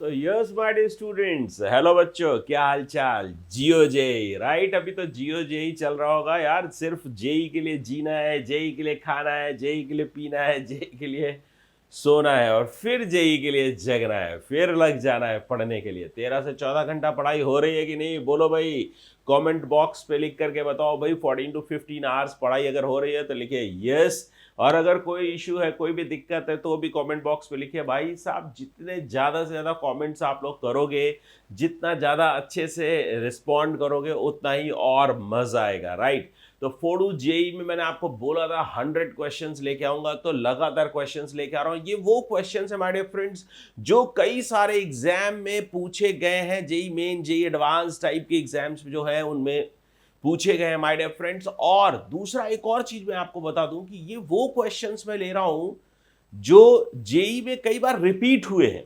So yes my dear students, hello बच्चों, क्या हाल चाल। जियो जेई, राइट। अभी तो जियो जेई चल रहा होगा यार। सिर्फ जेई के लिए जीना है, जेई के लिए खाना है, जेई के लिए पीना है, जेई के लिए सोना है और फिर जेई के लिए जगना है, फिर लग जाना है पढ़ने के लिए। 13 से 14 घंटा पढ़ाई हो रही है कि नहीं, बोलो भाई। कमेंट बॉक्स पे लिख करके बताओ भाई। 14 to 15 आवर्स पढ़ाई अगर हो रही है तो लिखिए यस। और अगर कोई इशू है, कोई भी दिक्कत है, तो भी कमेंट बॉक्स पे लिखिए भाई साहब। जितने ज़्यादा से ज़्यादा कमेंट्स आप लोग करोगे, जितना ज़्यादा अच्छे से रिस्पॉन्ड करोगे, उतना ही और मज़ा आएगा, राइट। तो फोड़ू जेई में मैंने आपको बोला था 100 क्वेश्चंस लेके आऊंगा, तो लगातार क्वेश्चंस लेके आ रहा हूँ। ये वो क्वेश्चंस है माय डियर फ्रेंड्स जो कई सारे एग्जाम में पूछे गए हैं। JEE main, JEE advance type के एग्जाम्स जो है उनमें पूछे गए हैं माय डियर फ्रेंड्स। और दूसरा एक और चीज मैं आपको बता दूं कि ये वो क्वेश्चंस मैं ले रहा हूं जो जेई में कई बार रिपीट हुए हैं।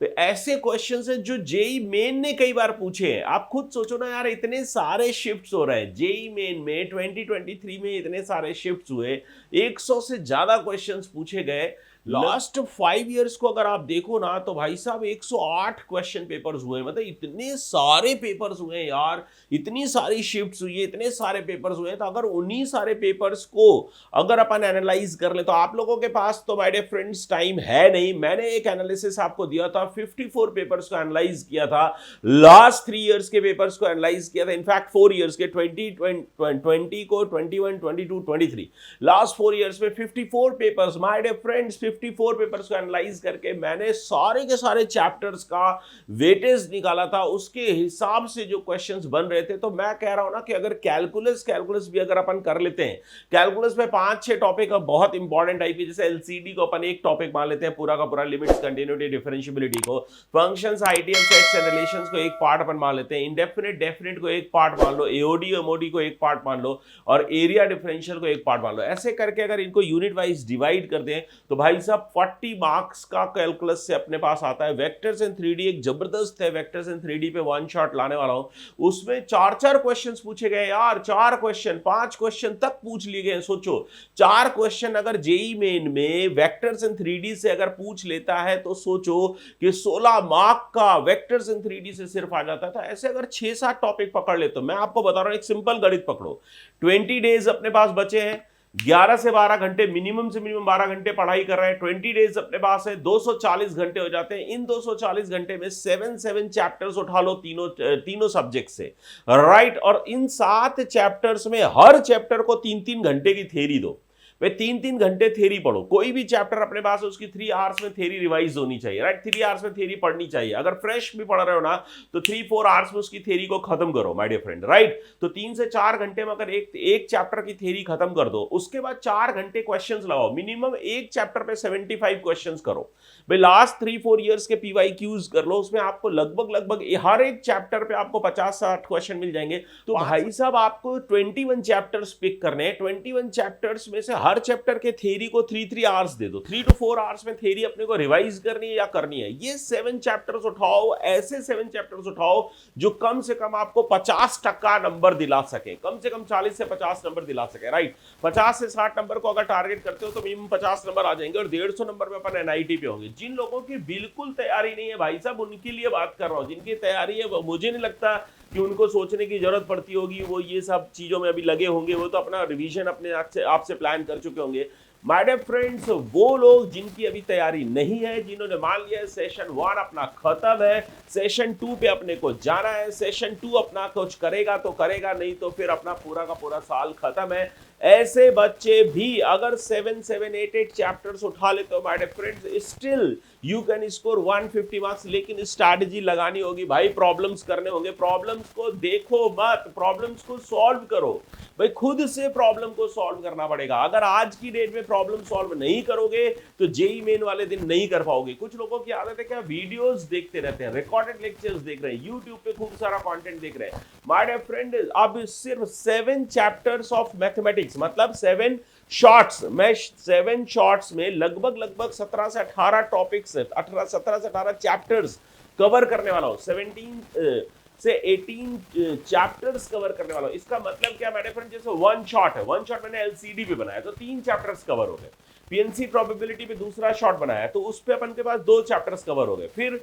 तो ऐसे क्वेश्चंस हैं जो जेई मेन ने कई बार पूछे हैं। आप खुद सोचो ना यार, इतने सारे शिफ्ट्स हो रहे हैं जेई मेन में। 2023 में इतने सारे शिफ्ट्स हुए, 100 से ज्यादा क्वेश्चंस पूछे गए। लास्ट 5 इयर्स को अगर आप देखो ना, तो भाई साहब 108 क्वेश्चन पेपर्स हुए। मतलब इतने सारे पेपर्स हुए यार, इतनी सारी शिफ्ट्स हुई है, इतने सारे पेपर्स हुए। तो अगर उन्हीं सारे पेपर्स को अगर अपन एनालाइज कर ले, तो आप लोगों के पास तो माय डियर फ्रेंड्स टाइम है नहीं। मैंने एक एनालिसिस आपको दिया था, 54 पेपर्स को एनालाइज किया था। लास्ट 3 इयर्स के पेपर्स को एनालाइज किया था। इनफैक्ट 4 इयर्स के 2020 को, 21, 22, 23, लास्ट 4 इयर्स में 54 papers my dear friends, 54 papers को एनालाइज करके मैंने सारे के सारे चैप्टर्स का वेटेज निकाला था। उसके हिसाब से जो क्वेश्चंस बन रहे थे, तो मैं कह रहा हूं ना कि अगर कैलकुलस भी अगर अपन कर लेते हैं, कैलकुलस में 5-6 टॉपिक बहुत इंपॉर्टेंट टाइप के, जैसे एलसीडी को अपन एक टॉपिक मान लेते हैं पूरा का पूरा, लिमिट्स, कंटिन्यूटी, डिफरेंशिएबिलिटी को, functions, ITM, sets and relations को एक पार्ट अपन मान लेते हैं, इंडेफिनिट डेफिनिट को एक पार्ट मान लो, एओडी एमओडी को एक पार्ट मान लो, और एरिया डिफरेंशियल को एक पार्ट मान लो। ऐसे करके अगर इनको यूनिट वाइज डिवाइड कर दें, तो भाई साहब 40 मार्क्स का कैलकुलस से अपने पास आता है। वेक्टर्स इन 3D एक जबरदस्त है, वेक्टर्स इन 3D पे वन शॉट लाने वाला हूं। उसमें 4-4 क्वेश्चंस पूछे गए यार, 4 क्वेश्चन, 5 क्वेश्चन तक पूछ लिए गए। सोचो 4 क्वेश्चन अगर जेई मेन में वेक्टर्स इन 3D से अगर पूछ लेता है, तो सोचो कि 16 मार्क का वेक्टर्स इन 3D से सिर्फ आ जाता था। ऐसे अगर 6-7 टॉपिक पकड़ ले, तो मैं आपको बता रहा हूं एक सिंपल गणित पकड़ो। 20 डेज अपने पास बचे हैं, 11 से 12 घंटे, मिनिमम से मिनिमम 12 घंटे पढ़ाई कर रहे हैं। 20 डेज अपने पास है, 240 घंटे हो जाते हैं। इन 240 घंटे में 7 चैप्टर्स उठा लो, तीनों सब्जेक्ट से, राइट। और इन 7 चैप्टर्स में हर चैप्टर को 3-3 घंटे की थ्योरी दो। वे 3-3 घंटे थ्योरी पढ़ो। कोई भी चैप्टर अपने पास है, उसकी 3 आवर्स में थ्योरी रिवाइज होनी चाहिए, राइट। 3 आवर्स में थ्योरी पढ़नी चाहिए। अगर फ्रेश भी पढ़ रहे हो ना, तो 3-4 आवर्स में उसकी थ्योरी को खत्म करो माय डियर फ्रेंड, राइट। तो 3 से 4 घंटे में अगर एक चैप्टर की थ्योरी खत्म कर दो, उसके बाद 4 घंटे क्वेश्चंस लगाओ। मिनिमम एक चैप्टर पे 75 क्वेश्चंस करो भाई। लास्ट 3-4 इयर्स के पीवाईक्यूज कर लो, उसमें आपको लगभग हर एक चैप्टर पे आपको 50-60 क्वेश्चन मिल जाएंगे। तो भाई साहब आपको 21 चैप्टर्स पिक करने हैं। 21 चैप्टर्स में से हर चैप्टर के थ्योरी को 3-3 आवर्स दे दो। 3 to 4 आवर्स में थ्योरी अपने को रिवाइज करनी है या करनी है। ये 7 चैप्टर्स उठाओ, ऐसे 7 चैप्टर्स उठाओ जो कम से कम आपको 50% नंबर दिला सके, कम से कम 40 से 50 नंबर दिला सके, राइट। 50 से 60 नंबर को अगर टारगेट करते हो, तो मिनिमम 50 नंबर आ जाएंगे, और 150 नंबर में अपन एनआईटी पे होंगे। जिन लोगों की बिल्कुल तैयारी नहीं है भाई साहब, उनके लिए बात कर रहा हूं। जिनकी तैयारी है, मुझे नहीं लगता कि उनको सोचने की जरूरत पड़ती होगी, वो ये सब चीजों में अभी लगे होंगे। वो तो अपना रिवीजन अपने आपसे प्लान कर चुके होंगे। माय डियर फ्रेंड्स, वो लोग जिनकी अभी तैयारी नहीं है, जिन्होंने मान लिया सेशन 1 अपना खत्म है, सेशन 2 पे अपने को जाना है, सेशन 2 अपना कुछ करेगा तो करेगा, नहीं तो फिर अपना पूरा का पूरा साल खत्म है। ऐसे बच्चे भी अगर 7-8 चैप्टर्स उठा लेते हो my dear friends, still you can score 150 marks. लेकिन स्ट्रैटेजी लगानी होगी भाई, प्रॉब्लम्स करने होंगे। प्रॉब्लम्स को देखो मत, प्रॉब्लम्स को सॉल्व करो भाई। खुद से प्रॉब्लम को सॉल्व करना पड़ेगा। अगर आज की डेट में प्रॉब्लम सॉल्व नहीं करोगे, तो जेई मेन वाले दिन नहीं कर पाओगे। कुछ लोगों की आदत है क्या, वीडियोस देखते रहते हैं, रिकॉर्डेड लेक्चर्स देख रहे हैं, यूट्यूब पे खूब सारा कंटेंट देख रहे हैं। माय डियर फ्रेंड, अब सिर्फ 7 चैप्टर्स ऑफ मैथमेटिक्स, मतलब 7 शॉर्ट्स, मैं 7 शॉर्ट्स में लगभग 17 से 18 टॉपिक्स, 17 से 18 चैप्टर्स कवर करने वाला हूं। 17 से 18 चैप्टर्स कवर करने वाला हूं। इसका मतलब क्या मेरे फ्रेंड, जैसे वन शॉट है, वन शॉट मैंने एलसीडी पे बनाया तो 3 चैप्टर्स कवर हो गए। पीएनसी प्रोबेबिलिटी पे दूसरा शॉट बनाया तो उस पे अपन के पास 2 चैप्टर्स कवर हो गए। फिर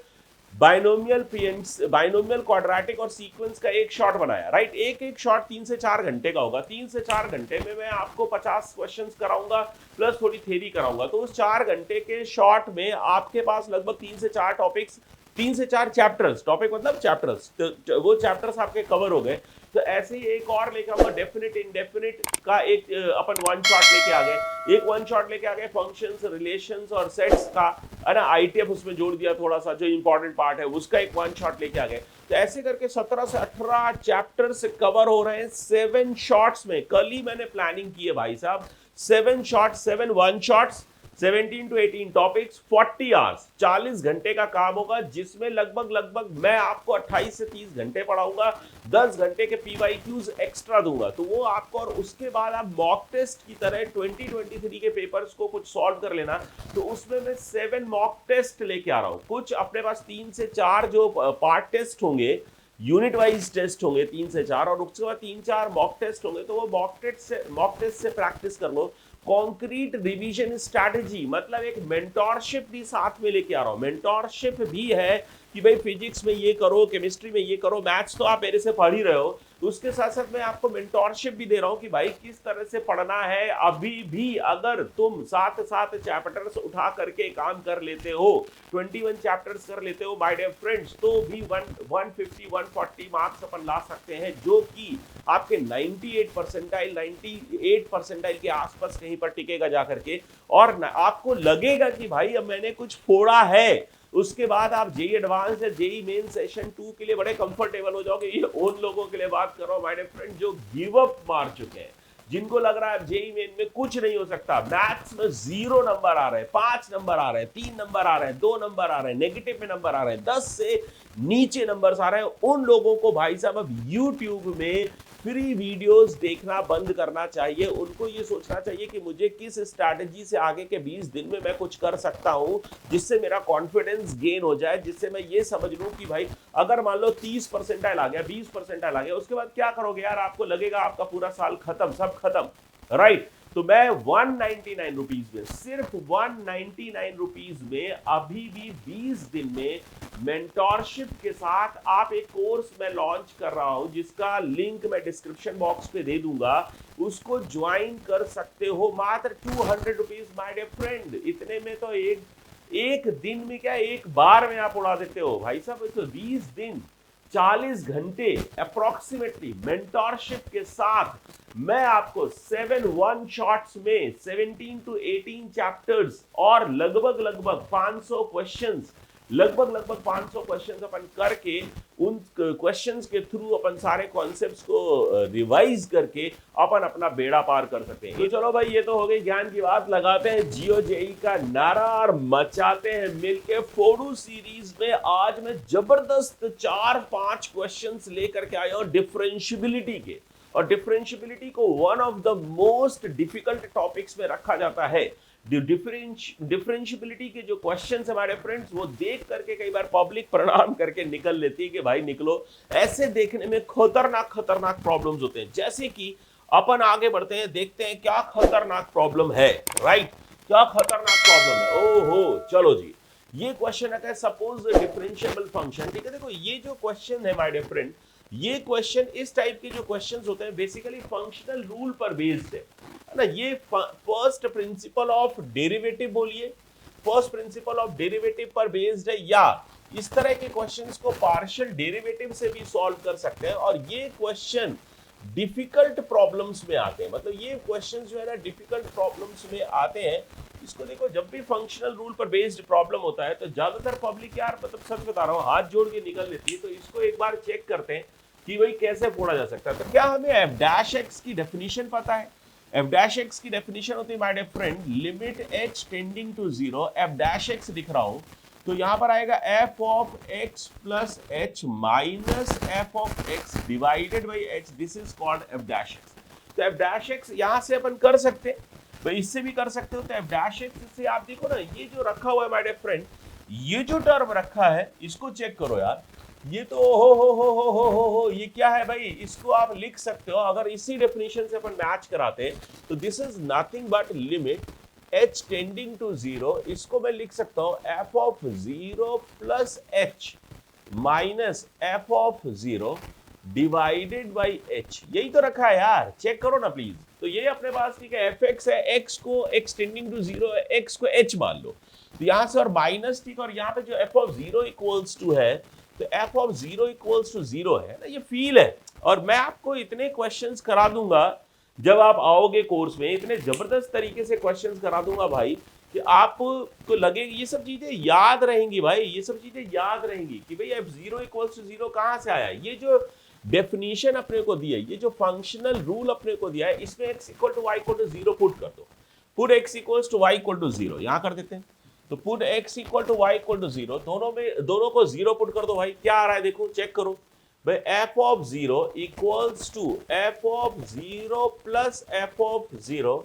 बाइनोमियल क्वाड्रेटिक और सीक्वेंस का एक शॉट बनाया, राइट। एक एक शॉट 3 से 4 घंटे का होगा। 3 से 4 घंटे में मैं आपको 50 क्वेश्चंस कराऊंगा प्लस थोड़ी थ्योरी कराऊंगा। तो उस 4 घंटे के शॉट में आपके पास लगभग 3 से 4 टॉपिक्स, 3 से 4 चैप्टर्स, टॉपिक मतलब चैप्टर्स, तो वो चैप्टर्स आपके कवर हो गए। तो ऐसे ही एक और लेके आऊंगा, डेफिनेट इंडेफिनेट का एक अपन वन शॉट लेके आ गए। एक वन शॉट लेके आ गए फंक्शंस, रिलेशंस और सेट्स का, है ना, आईटीएफ उसमें जोड़ दिया थोड़ा सा, जो इंपॉर्टेंट पार्ट है उसका एक वन शॉट लेके आ गए। तो ऐसे करके 17 से 18 चैप्टर्स कवर हो रहे हैं 7 शॉट्स में। कल ही मैंने प्लानिंग की है भाई साहब, 7 shots, 7 one shots, 17 to 18 topics, 40 hours, 40 घंटे का काम होगा, जिसमें लगभग मैं आपको 28 से 30 घंटे पढ़ाऊंगा, 10 घंटे के पीवाईक्यूज एक्स्ट्रा दूंगा। तो वो आपको, और उसके बाद आप मॉक टेस्ट की तरह 2023 के पेपर्स को कुछ सॉल्व कर लेना। तो उसमें मैं 7 मॉक टेस्ट लेके आ रहा हूँ। कुछ अपने पास 3 से 4 जो पार्ट टेस्ट होंगे, यूनिट वाइज टेस्ट होंगे 3 से 4, और उसके बाद 3-4 मॉक टेस्ट होंगे। तो वो मॉक टेस्ट से प्रैक्टिस कर लो। कॉन्क्रीट रिवीजन स्ट्रैटेजी, मतलब एक मेंटोरशिप भी साथ में लेके आ रहा हूं। मेंटोरशिप भी है कि भाई फिजिक्स में ये करो, केमिस्ट्री में ये करो, मैथ्स तो आप मेरे से पढ़ ही रहे हो, उसके साथ साथ मैं आपको मेंटोरशिप भी दे रहा हूं कि भाई किस तरह से पढ़ना है। अभी भी अगर तुम साथ साथ चैप्टर्स उठा करके काम कर लेते हो, 21 चैप्टर्स कर लेते हो माय डियर फ्रेंड्स, तो भी 150-140 मार्क्स अपन ला सकते हैं, जो कि आपके 98 परसेंटाइल के आसपास कहीं पर टिकेगा जाकर के। और आपको लगेगा कि भाई अब मैंने कुछ फोड़ा है। उसके बाद आप जेई एडवांस या जेई मेन सेशन 2 के लिए बड़े कंफर्टेबल हो जाओगे। ये उन लोगों के लिए बात कर रहा हूं माय डियर फ्रेंड, जो गिव अप मार चुके हैं, जिनको लग रहा है जेई मेन में कुछ नहीं हो सकता। मैथ्स में 0 नंबर आ रहे हैं, 5 नंबर आ रहे हैं, 3 नंबर आ रहे हैं, 2 नंबर आ रहे हैं, नेगेटिव में नंबर आ रहे हैं, 10 से नीचे नंबर्स आ रहे हैं। उन लोगों को भाई साहब अब यूट्यूब में फ्री वीडियोस देखना बंद करना चाहिए। उनको ये सोचना चाहिए कि मुझे किस स्ट्रैटेजी से आगे के 20 दिन में मैं कुछ कर सकता हूं, जिससे मेरा कॉन्फिडेंस गेन हो जाए, जिससे मैं ये समझ लूं कि भाई अगर मान लो 30 परसेंटाइल आ गया, 20 परसेंटाइल आ गया, उसके बाद क्या करोगे यार, आपको लगेगा आपका पूरा साल खत्म, सब खत्म, राइट। तो मैं 199 रुपीज में, सिर्फ 199 रुपीज में अभी भी 20 दिन में मेंटोरशिप के साथ आप एक कोर्स मैं लॉन्च कर रहा हूं, जिसका लिंक मैं डिस्क्रिप्शन बॉक्स पे दे दूंगा। उसको ज्वाइन कर सकते हो मात्र 200 रुपीज माय डियर फ्रेंड। इतने में तो एक दिन में क्या, एक बार में आप उड़ा देते हो भाई साहब। तो 20 दिन 40 घंटे अप्रोक्सीमेटली मेंटोरशिप के साथ मैं आपको 7 वन शॉट्स में 17 to 18 चैप्टर्स और लगभग 500 क्वेश्चंस, लगभग 500 क्वेश्चंस अपन करके, उन क्वेश्चंस के थ्रू अपन सारे कॉन्सेप्ट्स को रिवाइज करके अपन अपना बेड़ा पार कर सकते हैं। तो चलो भाई, ये तो हो गई ज्ञान की बात। लगाते हैं जियो जेई का नारा और मचाते हैं मिलके फोड़ू सीरीज में। आज मैं जबरदस्त 4-5 क्वेश्चंस लेकर के आया हूं डिफरेंशियबिलिटी के, और डिफरेंशियबिलिटी को one of the most difficult topics में रखा जाता है। डिफरेंशियबिलिटी के जो क्वेश्चन है हमारे फ्रेंड्स, वो देख करके कई बार पब्लिक प्रणाम करके निकल लेती है कि भाई निकलो। ऐसे देखने में खतरनाक प्रॉब्लम्स होते हैं। जैसे कि अपन आगे बढ़ते हैं, देखते हैं क्या खतरनाक प्रॉब्लम है, राइट, क्या खतरनाक प्रॉब्लम है। ओहो, चलो जी, ये क्वेश्चन है, सपोज डिफरेंशिएबल फंक्शन, ठीक है। देखो ये जो क्वेश्चन है माय डियर फ्रेंड, ये क्वेश्चन, इस टाइप के जो क्वेश्चंस होते हैं बेसिकली फंक्शनल रूल पर बेस्ड है ना। ये फर्स्ट प्रिंसिपल ऑफ डेरिवेटिव बोलिए, फर्स्ट प्रिंसिपल ऑफ डेरिवेटिव पर बेस्ड है, या इस तरह के क्वेश्चंस को पार्शियल डेरिवेटिव से भी सॉल्व कर सकते हैं। और ये क्वेश्चन डिफिकल्ट प्रॉब्लम्स में आते हैं, मतलब ये क्वेश्चंस जो है ना डिफिकल्ट प्रॉब्लम्स में आते हैं। इसको देखो, जब भी फंक्शनल रूल पर बेस्ड प्रॉब्लम होता है तो ज्यादातर पब्लिक यार, मतलब सच बता रहा हूँ, हाथ जोड़ के निकल लेती है। तो इसको एक बार चेक करते हैं कि भाई कैसे फोड़ा जा सकता है। तो क्या हमें एफ डैश एक्स की डेफिनेशन पता है? एफ डैश एक्स की डेफिनेशन होती है my dear friend, limit h tending to 0, f dash x दिख रहा हूं तो यहां पर आएगा f of x plus h minus f of x divided by h, this is called f dash x. तो एफ डैश एक्स यहां से अपन कर सकते हैं, तो इससे भी कर सकते हो। तो एफ डैश एक्स से आप देखो ना, ये जो रखा हुआ है माय डियर फ्रेंड, ये जो टर्म रखा है इसको चेक करो यार, ये तो हो ये क्या है भाई, इसको आप लिख सकते हो। अगर इसी डेफिनेशन से अपन मैच कराते तो this is nothing but limit h tending to zero, इसको मैं लिख सकता हूं f of zero plus h minus f of zero divided by h। यही तो रखा है यार, चेक करो ना प्लीज। तो ये अपने पास ठीक है, fx है, x को x टेंडिंग टू जीरो है, x को h मान लो, तो यहां से और माइनस ठीक, और यहाँ पे जो f of zero equals to है, तो f of zero equals to zero है ना, ये फील है। और मैं आपको इतने क्वेश्चंस करा दूंगा जब आप आओगे कोर्स में, इतने जबरदस्त तरीके से क्वेश्चंस करा दूंगा भाई कि आपको लगेगा ये सब चीजें याद रहेंगी भाई, ये सब चीजें याद रहेंगी कि भाई f zero equals to zero कहां से आया। ये जो डेफिनेशन अपने को दिया है, ये जो फंक्शनल रूल अपने को दिया है, इसमें x equal to y equal to zero put कर दो। Put x equals to y equal to zero यहां कर देते हैं, तो put x equal to y equal to zero, दोनों को जीरो पुट कर दो भाई, क्या आ रहा है देखो, चेक करो भाई। f of zero equals to f of zero plus f of zero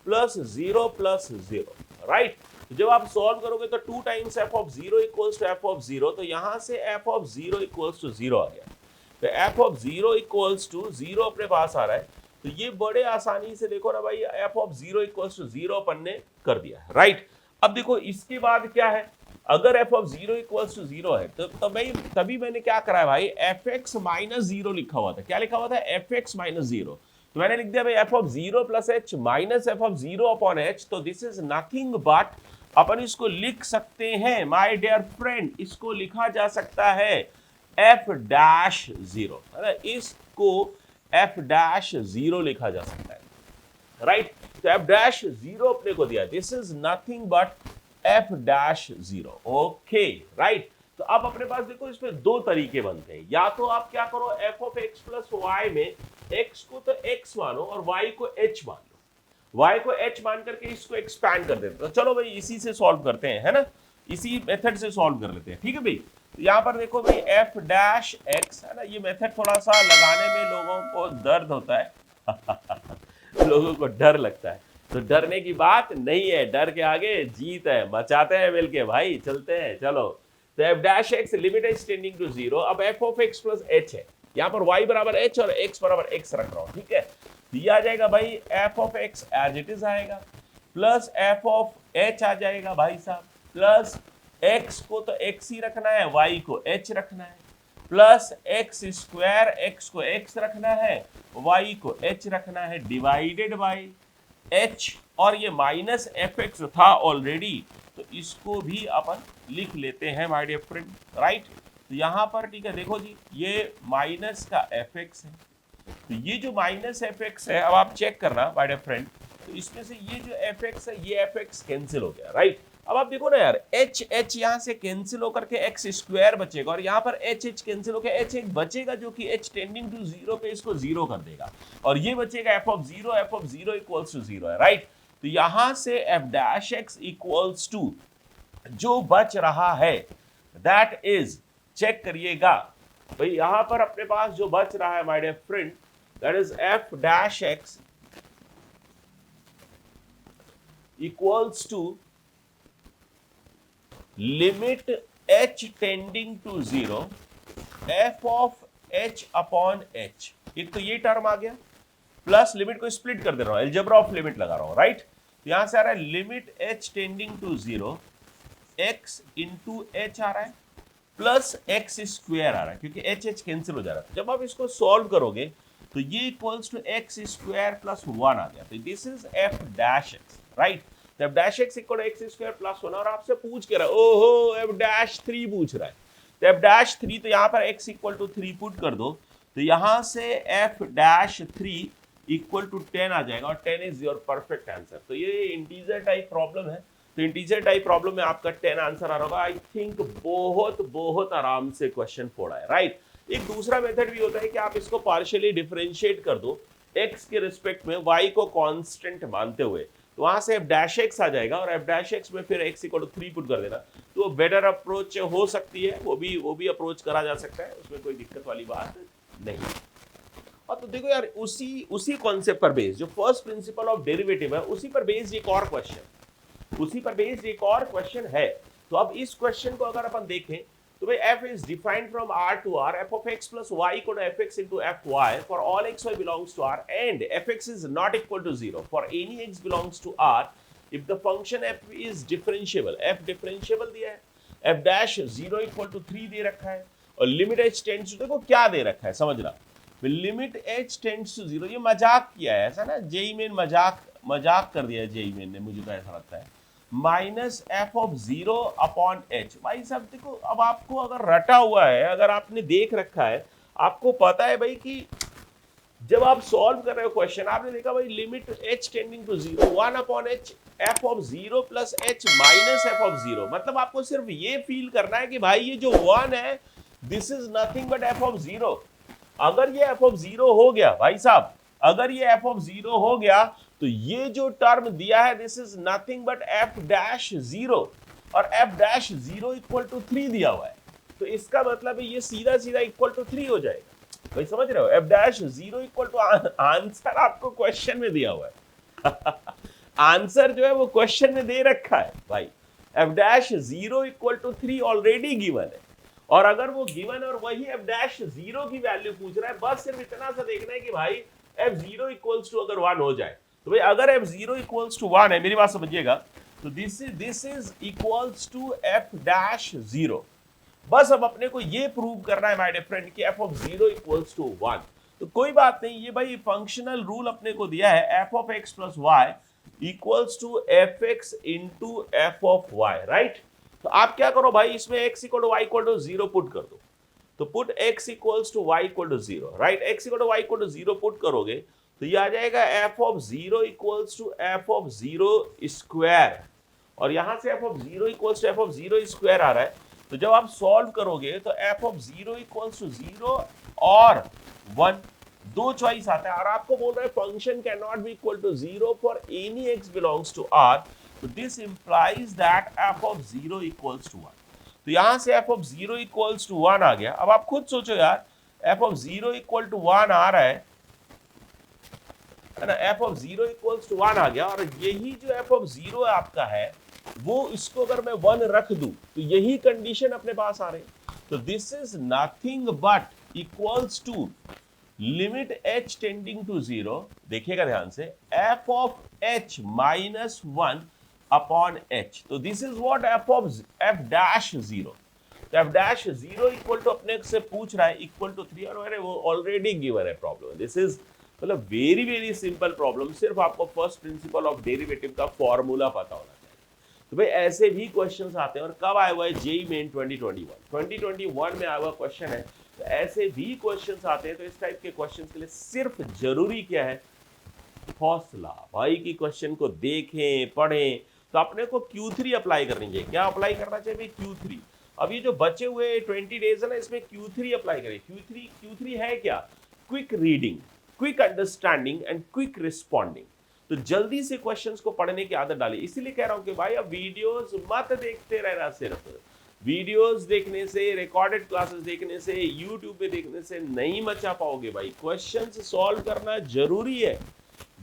plus zero plus zero, right. जब आप सॉल्व करोगे तो 2 times f of zero equals to f of zero, तो यहां से f of zero equals to zero आ गया। तो f of zero equals to zero अपने पास आ रहा है, तो ये बड़े आसानी से देखो ना भाई, f of zero equals to zero अपन ने कर दिया, राइट। अब देखो इसके बाद क्या है, अगर f of zero equals to zero है तो भाई तभी मैंने क्या करा है भाई, fx माइनस जीरो लिखा हुआ था। क्या लिखा हुआ था, fx माइनस जीरो, तो मैंने लिख दिया भाई f of zero plus h minus f of zero upon h। तो दिस इज नथिंग बट, अपन इसको लिख सकते हैं माय डियर फ्रेंड, इसको लिखा जा सकता है f डैश जीरो, है ना, इसको f डैश जीरो लिखा जा सकता है, राइट। तो f डैश जीरो अपने को दिया, this is nothing but f dash zero, okay, right. तो अब अपने पास देखो इसमें दो तरीके बनते हैं, या तो आप क्या करो, f of x plus y में x को तो x मानो और y को h मान लो, y को h मान करके इसको एक्सपैंड कर देते हैं। तो चलो भाई इसी से सॉल्व करते हैं, है ना, इसी मेथड से सॉल्व कर लेते हैं, ठीक है भाई। तो यहाँ पर देखो भाई f डैश x, है ना, ये मेथड थोड़ा सा लगाने में लोगों को दर्द होता है लोगों को डर लगता है, तो डरने की बात नहीं है, डर के आगे जीत है, मचाते हैं मिलके भाई, चलते हैं, चलो। तो f dash x limit h tending to zero, अब f of x plus h है, यहाँ पर y बराबर h और x बराबर x रख रहा हूँ, ठीक है। दिया आ जाएगा भाई f of x as it is आएगा, प्लस f ऑफ h आ जाएगा भाई साहब, प्लस x को तो x ही रखना है, y को h रखना है, प्लस x स्क्वायर, x को x रखना है, y को h रखना है, डिवाइडेड बाई h, और ये माइनस fx था ऑलरेडी, तो इसको भी अपन लिख लेते हैं माय डियर फ्रेंड, राइट। तो यहाँ पर ठीक है, देखो जी ये माइनस का fx है, तो ये जो माइनस fx है, अब आप चेक करना माय डियर फ्रेंड, तो इसमें से ये जो fx है, ये fx कैंसिल हो गया, राइट। अब आप देखो ना यार, h यहाँ से कैंसिल होकर के x स्क्वायर बचेगा, और यहाँ पर h कैंसिल होकर h एक बचेगा जो कि h टेंडिंग टू जीरो पे इसको जीरो कर देगा, और ये बचेगा f of zero equals to zero है, राइट। तो यहाँ से f dash x equals to जो बच रहा है दैट इज, चेक करिएगा भाई, यहां पर अपने पास जो बच रहा है my dear friend, that is f dash x equals to limit h tending to zero f of h upon h, एक तो ये टर्म आ गया, प्लस लिमिट को स्प्लिट कर दे रहा हूं, अलजेब्रा ऑफ लिमिट लगा रहा हूं, राइट। तो यहां से आ रहा है limit h tending to zero x into h आ रहा है, प्लस x स्क्वायर आ रहा है, क्योंकि h कैंसिल हो जा रहा है। जब आप इसको सॉल्व करोगे तो ये equals to x square plus 1 आ गया, तो this is f dash x, right. तो f dash x equal to x square plus 1, और आपसे पूछ के रहा है, ओहो f डैश 3 पूछ रहा है, तो f डैश 3, तो यहाँ पर x इक्वल टू 3 पुट कर दो, तो यहाँ से f डैश 3 इक्वल टू 10 आ जाएगा, और 10 इज योर परफेक्ट आंसर। तो ये इंटीजर टाइप प्रॉब्लम है, तो इंटीजर टाइप प्रॉब्लम में आपका 10 आंसर आ रहा होगा। आई थिंक बहुत बहुत आराम से क्वेश्चन फोड़ा है, राइट। एक दूसरा मेथड भी होता है कि आप इसको पार्शियली डिफरेंशिएट कर दो x के रिस्पेक्ट में y को कांस्टेंट मानते हुए, तो वहां से f डैश x आ जाएगा, और f डैश x में फिर x इक्वल टू 3 पुट कर देना, तो बेटर अप्रोच हो सकती है, वो भी अप्रोच करा जा सकता है, उसमें कोई दिक्कत वाली बात नहीं। और तो देखो यार, उसी कॉन्सेप्ट पर बेस्ड जो फर्स्ट प्रिंसिपल ऑफ डेरिवेटिव है, उसी पर बेस्ड एक और क्वेश्चन है। तो अब इस क्वेश्चन को अगर अपन देखें तो भाई f is defined from R to R, f of x plus y equal to fx into fy for all xy belongs to R, and fx is not equal to 0 for any x belongs to R, if the function F is differentiable, F differentiable दिया है, f dash 0 equal to 3 दे रखा है, और limit H tends to, देखो क्या दे रखा है समझना, लिमिट एच टेंड्स टू 0, ये मजाक किया है ऐसा ना, जेई मेन मजाक कर दिया है जेई मेन ने, मुझे तो ऐसा लगता है, minus f of 0 upon H. भाई साहब देखो, अब आपको अगर रटा हुआ है, अगर आपने देख रखा है, आपको पता है भाई कि जब आप सॉल्व कर रहे हो क्वेश्चन, आपने देखा भाई limit h tending to 0, 1 upon h, f of 0 plus h minus f of 0, मतलब आपको सिर्फ ये फील करना है कि भाई ये जो 1 है this is nothing but F of 0। अगर ये एफ ऑफ 0 हो गया भाई साहब, अगर ये एफ ऑफ 0 हो गया तो ये जो टर्म दिया है this is nothing but F dash 0, और एफ डैश 0 इक्वल टू 3 दिया हुआ है, तो इसका मतलब है ये सीधा सीधा इक्वल टू 3 हो जाएगा। भाई समझ रहे हो, f dash 0 equal to, answer आपको क्वेश्चन में दिया हुआ है आंसर जो है वो क्वेश्चन में दे रखा है भाई, f dash 0 equal to 3 already given है, और अगर वो गिवन और वही एफ डैश 0 की वैल्यू पूछ रहा है, बस सिर्फ इतना सा देखना है कि भाई एफ 0 इक्वल्स टू अगर 1 हो जाए, तो भाई अगर एफ 0 इक्वल्स टू 1 है, मेरी बात समझिएगा, तो this is equals to f dash 0। बस अब अपने को ये प्रूव करना है माय डियर फ्रेंड कि एफ ऑफ 0 इक्वल्स टू 1। तो कोई बात नहीं, ये भाई फंक्शनल रूल अपने को दिया है, f of x plus y equals to f x into f of y, right. तो आप क्या करो भाई, इसमें x equal to y equal to 0 put कर दो, तो put x equals to y equal to 0, right. x equal to y equal to 0 put करोगे तो ये आ जाएगा f of 0 equals to f of 0 square, और यहां से f of 0 equals to f of 0 square आ रहा है, तो जब आप सॉल्व करोगे तो f ऑफ 0 इक्वल्स टू 0 और 1, दो चॉइस आता है, और आपको बोल रहा है function can not be equal to 0 for any x belongs to r, तो this implies that f of 0 equals to 1। तो यहां से f ऑफ 0 इक्वल्स टू 1 आ गया। अब आप खुद सोचो यार, f ऑफ 0 इक्वल टू 1 आ रहा है ना, f ऑफ 0 इक्वल्स टू 1 आ गया, और यही जो f ऑफ 0 आपका है वो, इसको अगर मैं 1 रख दूं तो यही कंडीशन अपने पास आ रही, तो this is nothing but equals to limit h tending to 0, देखिएगा ध्यान से, f of h minus 1 upon h, तो this is what f of f dash 0, तो f डैश 0 इक्वल टू अपने से पूछ रहा है इक्वल टू 3, और वो ऑलरेडी गिवन है प्रॉब्लम। दिस इज मतलब वेरी वेरी सिंपल प्रॉब्लम, सिर्फ आपको फर्स्ट प्रिंसिपल ऑफ डेरिवेटिव का फॉर्मूला पता होना चाहिए। तो भाई ऐसे भी क्वेश्चंस आते हैं, और कब आया हुआ है, जेई मेन 2021 में आया हुआ क्वेश्चन है, तो ऐसे भी क्वेश्चंस आते हैं। तो इस टाइप के क्वेश्चंस के लिए सिर्फ जरूरी क्या है, हौसला भाई, की क्वेश्चन को देखें पढ़ें। तो अपने को Q3 अप्लाई करनी चाहिए, क्या अप्लाई करना चाहिए भाई, Q3। अब ये जो बचे हुए 20 डेज है ना, इसमें Q3 अप्लाई करें। Q3 है क्या, quick reading, quick understanding and quick responding. तो जल्दी से क्वेश्चंस को पढ़ने की आदत डालिए। इसीलिए कह रहा हूं कि भाई अब वीडियोस मत देखते रहना, सिर्फ वीडियोस देखने से, रिकॉर्डेड क्लासेस देखने से, यूट्यूब पे देखने से नहीं मचा पाओगे भाई। क्वेश्चंस सॉल्व करना जरूरी है,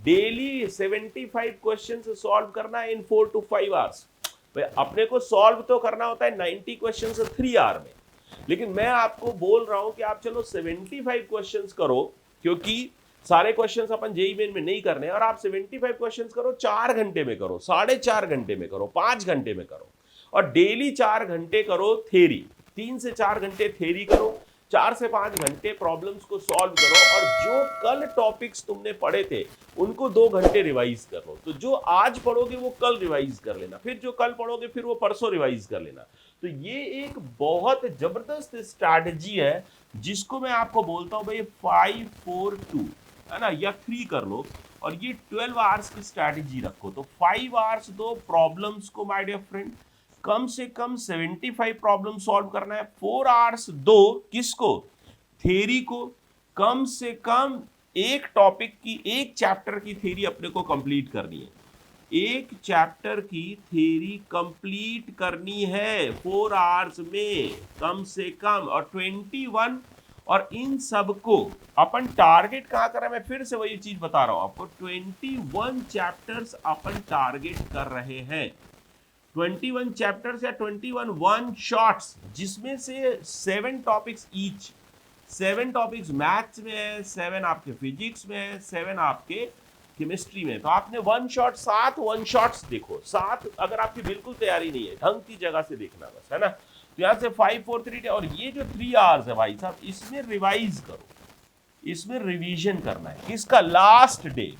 डेली 75 क्वेश्चंस सॉल्व करना इन 4 to 5 आवर्स। भाई अपने को सॉल्व तो करना होता है 90 क्वेश्चंस 3 आवर में, लेकिन मैं आपको बोल रहा हूं कि आप चलो 75 क्वेश्चंस करो, क्योंकि सारे क्वेश्चंस अपन जेईई मेन में नहीं करने, और आप 75 क्वेश्चंस करो, 4 घंटे में करो, 4.5 घंटे में करो, 5 घंटे में करो, और डेली 4 घंटे करो थ्योरी, 3 से 4 घंटे थ्योरी करो, 4 से 5 घंटे प्रॉब्लम्स को सॉल्व करो, और जो कल टॉपिक्स तुमने पढ़े थे उनको 2 घंटे रिवाइज कर लो। तो जो आज पढ़ोगे वो कल रिवाइज कर लेना, फिर जो कल पढ़ोगे फिर वो परसों रिवाइज कर लेना। तो ये एक बहुत जबरदस्त स्ट्रैटेजी है, जिसको मैं आपको बोलता हूं भाई 5-4-2, है ना, या 3 कर लो, और ये 12 आवर्स की स्ट्रैटेजी रखो। तो 5 आवर्स दो प्रॉब्लम्स को माय डियर फ्रेंड, कम से कम 75 प्रॉब्लम सॉल्व करना है। 4 आवर्स दो किसको, थ्योरी को, कम से कम एक टॉपिक की, एक चैप्टर की थ्योरी अपने को कंप्लीट करनी है, एक चैप्टर की थ्योरी कंप्लीट करनी है 4 आवर्स में कम से कम, और 21, और इन सब को अपन टारगेट कहां कर रहे हैं, मैं फिर से वही चीज बता रहा हूं आपको, 21 चैप्टर्स अपन टारगेट कर रहे हैं, 21 चैप्टर्स या 21 वन शॉट्स, जिसमें से 7 टॉपिक्स ईच, 7 टॉपिक्स मैथ्स में है, 7 आपके फिजिक्स में है, 7 आपके केमिस्ट्री में, तो आपने 1 शॉट 7 1 शॉट्स देखो, 7 अगर आपकी बिल्कुल तैयारी नहीं है, ढंग की जगह से देखना बस, है ना। तो यहाँ से 5 4 3 और ये जो 3 आवर्स है भाई साहब, इसमें रिवाइज करो, इसमें रिवीजन करना है। किसका? Last day,